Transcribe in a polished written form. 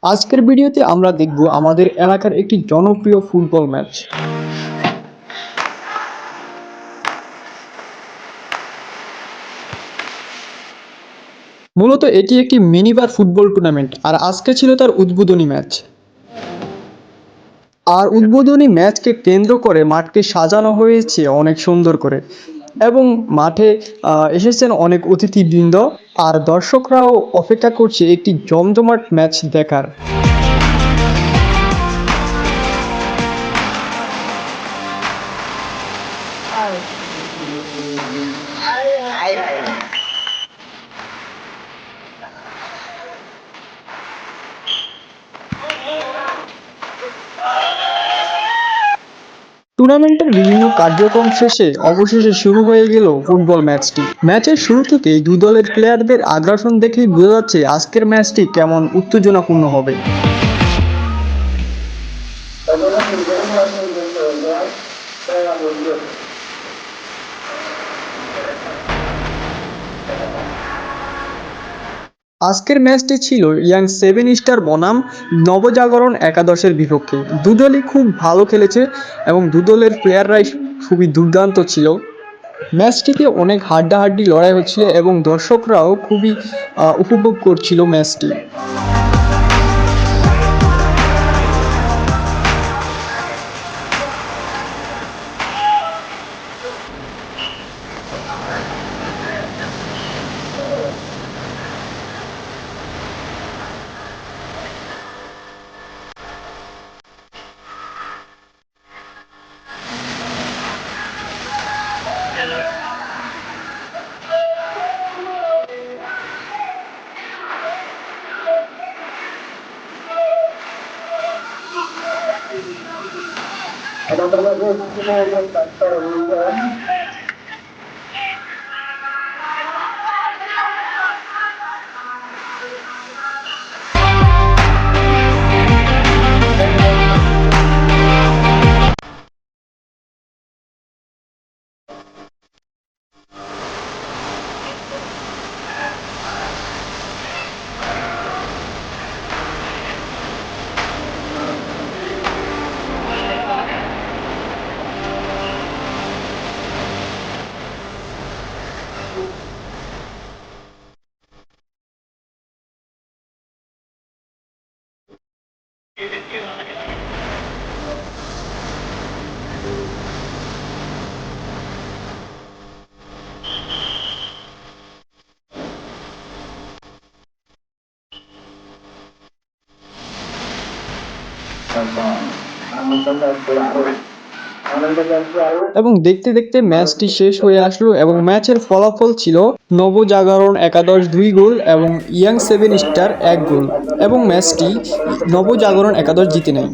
আজকের ভিডিওতে আমরা দেখব আমাদের এলাকার একটি জনপ্রিয় ফুটবল ম্যাচ। মূলত এটি একটি মিনিবার ফুটবল টুর্নামেন্ট আর আজকে ছিল তার উদ্বোধনী ম্যাচ। আর উদ্বোধনী ম্যাচকে কেন্দ্র করে মাঠটি সাজানো হয়েছে অনেক সুন্দর করে এবং মাঠে এসেছেন অনেক অতিথিবৃন্দ আর দর্শকরাও অপেক্ষা করছে একটি জমজমাট ম্যাচ দেখার। টুর্নামেন্টের বিভিন্ন কার্যক্রম শেষে অবশেষে শুরু হয়ে গেল ফুটবল ম্যাচটি। ম্যাচের শুরু থেকেই দুই দলের প্লেয়ারদের আগ্রাসন দেখেই বোঝা যাচ্ছে আজকের ম্যাচটি কেমন উত্তেজনাপূর্ণ হবে। আজকের ম্যাচটি ছিল ইয়াং সেভেন স্টার বনাম নবজাগরণ একাদশের বিপক্ষে। দুদলই খুব ভালো খেলেছে এবং দুদলের প্লেয়াররাই খুবই দুর্দান্ত ছিল। ম্যাচটিতে অনেক হাড্ডাহাড্ডি লড়াই হচ্ছিল এবং দর্শকরাও খুবই উপভোগ করছিল ম্যাচটি। এবং দেখতে দেখতে ম্যাচটি শেষ হয়ে আসলো এবং ম্যাচের ফলাফল ছিল নবজাগরণ একাদশ 2 গোল এবং ইয়াং সেভেন স্টার 1 গোল এবং ম্যাচটি নবজাগরণ একাদশ জিতে নেয়।